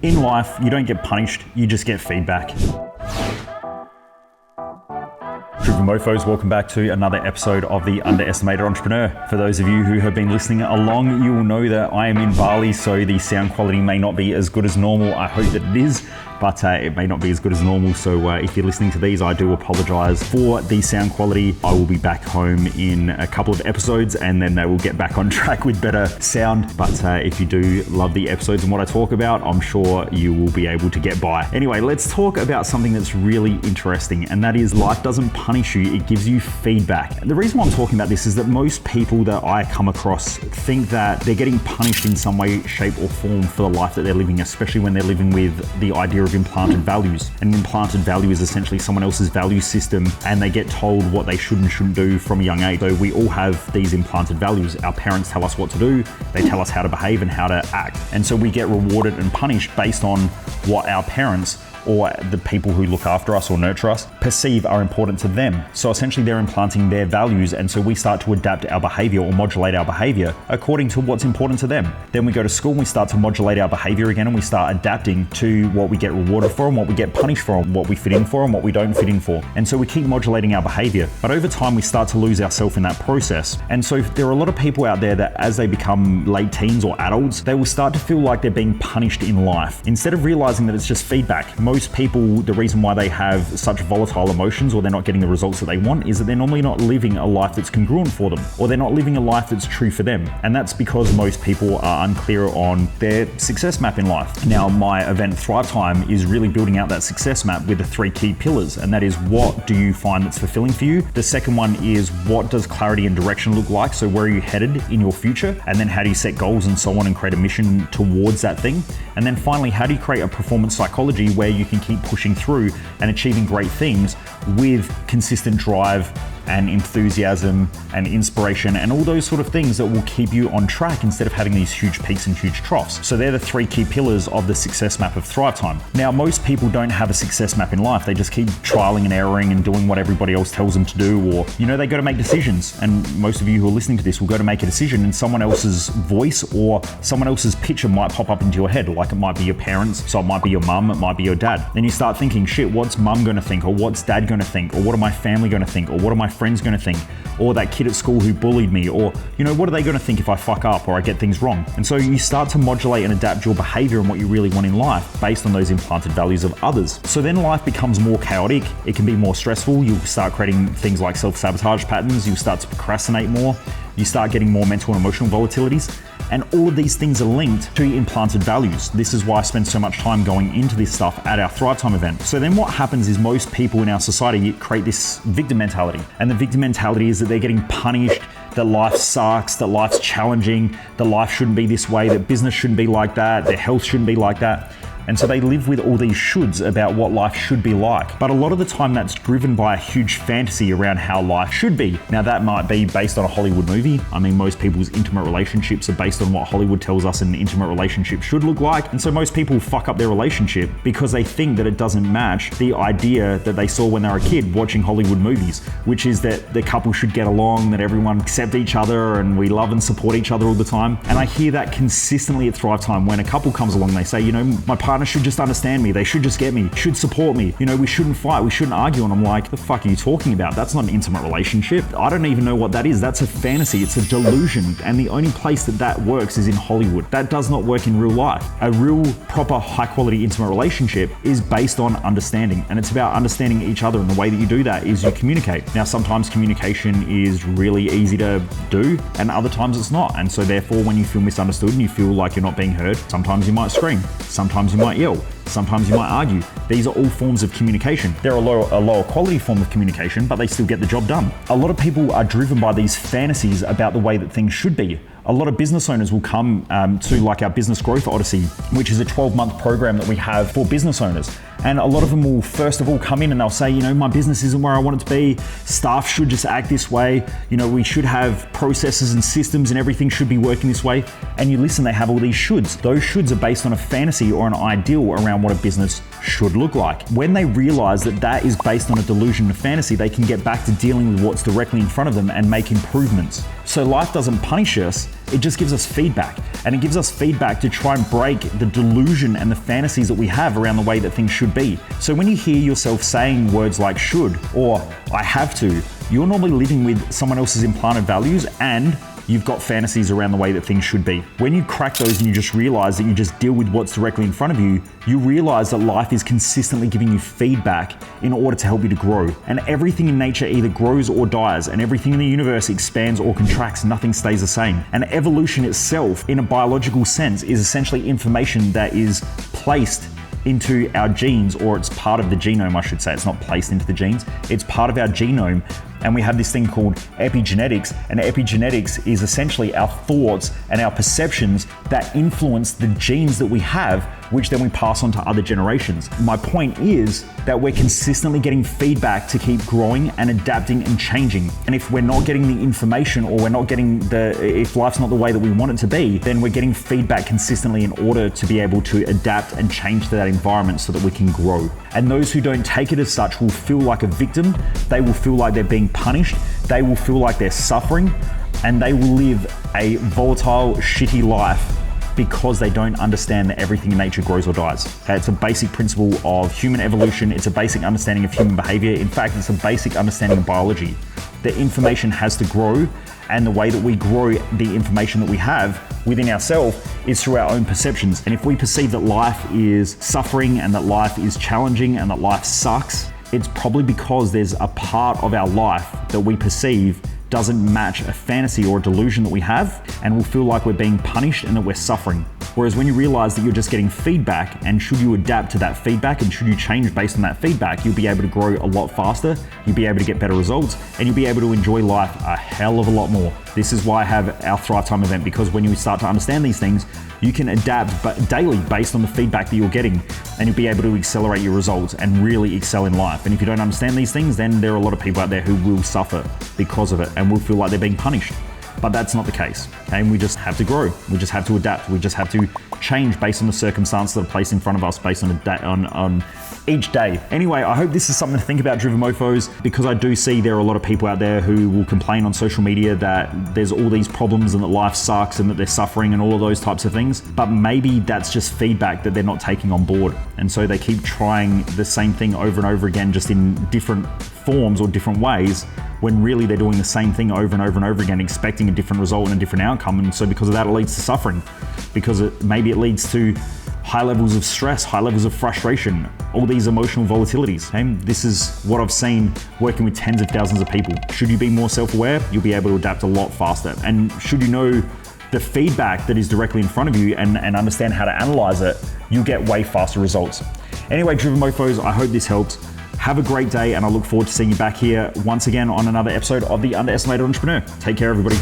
In life, you don't get punished, you just get feedback. Mofos, welcome back to another episode of The Underestimated Entrepreneur. For those of you who have been listening along, you will know that I am in Bali, so the sound quality may not be as good as normal. I hope that it is, but it may not be as good as normal. So if you're listening to these, I do apologize for the sound quality. I will be back home in a couple of episodes and then they will get back on track with better sound. But if you do love the episodes and what I talk about, I'm sure you will be able to get by. Anyway, let's talk about something that's really interesting, and that is life doesn't punish you, it gives you feedback. The reason why I'm talking about this is that most people that I come across think that they're getting punished in some way, shape or form for the life that they're living, especially when they're living with the idea of implanted values. An implanted value is essentially someone else's value system, and they get told what they should and shouldn't do from a young age. So we all have these implanted values. Our parents tell us what to do, they tell us how to behave and how to act. And so we get rewarded and punished based on what our parents or the people who look after us or nurture us perceive are important to them. So essentially they're implanting their values, and so we start to adapt our behavior or modulate our behavior according to what's important to them. Then we go to school and we start to modulate our behavior again, and we start adapting to what we get rewarded for and what we get punished for, and what we fit in for and what we don't fit in for. And so we keep modulating our behavior. But over time we start to lose ourselves in that process. And so there are a lot of people out there that as they become late teens or adults, they will start to feel like they're being punished in life, instead of realizing that it's just feedback. Most people, the reason why they have such volatile emotions or they're not getting the results that they want is that they're normally not living a life that's congruent for them, or they're not living a life that's true for them. And that's because most people are unclear on their success map in life. Now, my event Thrive Time is really building out that success map with the 3 key pillars, and that is, what do you find that's fulfilling for you? The second one is, what does clarity and direction look like? So where are you headed in your future? And then how do you set goals and so on and create a mission towards that thing? And then finally, how do you create a performance psychology where you can keep pushing through and achieving great things with consistent drive and enthusiasm and inspiration and all those sort of things that will keep you on track instead of having these huge peaks and huge troughs. So they're the 3 key pillars of the success map of Thrive Time. Now, most people don't have a success map in life. They just keep trialing and erroring and doing what everybody else tells them to do, or, they go to make decisions. And most of you who are listening to this will go to make a decision, and someone else's voice or someone else's picture might pop up into your head. Like, it might be your parents, so it might be your mum, it might be your dad. Then you start thinking, shit, what's mum gonna think? Or what's dad gonna think? Or what are my family gonna think? Or what are my friends gonna think? Or that kid at school who bullied me? Or, what are they gonna think if I fuck up or I get things wrong? And so you start to modulate and adapt your behavior and what you really want in life based on those implanted values of others. So then life becomes more chaotic. It can be more stressful. You'll start creating things like self-sabotage patterns. You'll start to procrastinate more. You start getting more mental and emotional volatilities. And all of these things are linked to implanted values. This is why I spend so much time going into this stuff at our Thrive Time event. So then what happens is most people in our society create this victim mentality. And the victim mentality is that they're getting punished, that life sucks, that life's challenging, that life shouldn't be this way, that business shouldn't be like that, their health shouldn't be like that. And so they live with all these shoulds about what life should be like. But a lot of the time that's driven by a huge fantasy around how life should be. Now, that might be based on a Hollywood movie. I mean, most people's intimate relationships are based on what Hollywood tells us an intimate relationship should look like. And so most people fuck up their relationship because they think that it doesn't match the idea that they saw when they were a kid watching Hollywood movies, which is that the couple should get along, that everyone accept each other, and we love and support each other all the time. And I hear that consistently at Thrive Time when a couple comes along, they say, my partner should just understand me, they should just get me, should support me, we shouldn't fight, we shouldn't argue. And I'm like, the fuck are you talking about? That's not an intimate relationship. I don't even know what that is. That's a fantasy, it's a delusion. And the only place that works is in Hollywood. That does not work in real life. A real, proper, high quality intimate relationship is based on understanding. And it's about understanding each other. And the way that you do that is you communicate. Now, sometimes communication is really easy to do and other times it's not. And so therefore, when you feel misunderstood and you feel like you're not being heard, sometimes you might scream, sometimes you might yell, sometimes you might argue. These are all forms of communication. They're a lower quality form of communication, but they still get the job done. A lot of people are driven by these fantasies about the way that things should be. A lot of business owners will come to like our Business Growth Odyssey, which is a 12-month program that we have for business owners. And a lot of them will first of all come in and they'll say, my business isn't where I want it to be. Staff should just act this way. We should have processes and systems and everything should be working this way. And you listen, they have all these shoulds. Those shoulds are based on a fantasy or an ideal around what a business should look like. When they realize that that is based on a delusion and fantasy, they can get back to dealing with what's directly in front of them and make improvements. So life doesn't punish us, it just gives us feedback. And it gives us feedback to try and break the delusion and the fantasies that we have around the way that things should be. So when you hear yourself saying words like should or I have to, you're normally living with someone else's implanted values and you've got fantasies around the way that things should be. When you crack those and you just realize that you just deal with what's directly in front of you, you realize that life is consistently giving you feedback in order to help you to grow. And everything in nature either grows or dies, and everything in the universe expands or contracts, nothing stays the same. And evolution itself, in a biological sense, is essentially information that is placed into our genes, or it's part of the genome, I should say. It's not placed into the genes, it's part of our genome. And we have this thing called epigenetics, and epigenetics is essentially our thoughts and our perceptions that influence the genes that we have, which then we pass on to other generations. My point is that we're consistently getting feedback to keep growing and adapting and changing. And if we're not getting the information, or we're not getting if life's not the way that we want it to be, then we're getting feedback consistently in order to be able to adapt and change to that environment so that we can grow. And those who don't take it as such will feel like a victim. They will feel like they're being punished. They will feel like they're suffering, and they will live a volatile, shitty life because they don't understand that everything in nature grows or dies. It's a basic principle of human evolution. It's a basic understanding of human behavior. In fact, it's a basic understanding of biology. The information has to grow, and the way that we grow the information that we have within ourselves is through our own perceptions. And if we perceive that life is suffering and that life is challenging and that life sucks, it's probably because there's a part of our life that we perceive doesn't match a fantasy or a delusion that we have, and we'll feel like we're being punished and that we're suffering. Whereas when you realize that you're just getting feedback, and should you adapt to that feedback and should you change based on that feedback, you'll be able to grow a lot faster, you'll be able to get better results, and you'll be able to enjoy life a hell of a lot more. This is why I have our Thrive Time event, because when you start to understand these things, you can adapt daily based on the feedback that you're getting, and you'll be able to accelerate your results and really excel in life. And if you don't understand these things, then there are a lot of people out there who will suffer because of it and will feel like they're being punished. But that's not the case. Okay? And we just have to grow. We just have to adapt. We just have to change based on the circumstances that are placed in front of us based on each day. Anyway, I hope this is something to think about, Driven Mofos, because I do see there are a lot of people out there who will complain on social media that there's all these problems and that life sucks and that they're suffering and all of those types of things. But maybe that's just feedback that they're not taking on board. And so they keep trying the same thing over and over again, just in different forms or different ways, when really they're doing the same thing over and over and over again, expecting a different result and a different outcome. And so because of that, it leads to suffering, because maybe it leads to high levels of stress, high levels of frustration, all these emotional volatilities. Okay? This is what I've seen working with tens of thousands of people. Should you be more self-aware, you'll be able to adapt a lot faster. And should you know the feedback that is directly in front of you and understand how to analyze it, you'll get way faster results. Anyway, Driven Mofos, I hope this helps. Have a great day, and I look forward to seeing you back here once again on another episode of The Underestimated Entrepreneur. Take care, everybody.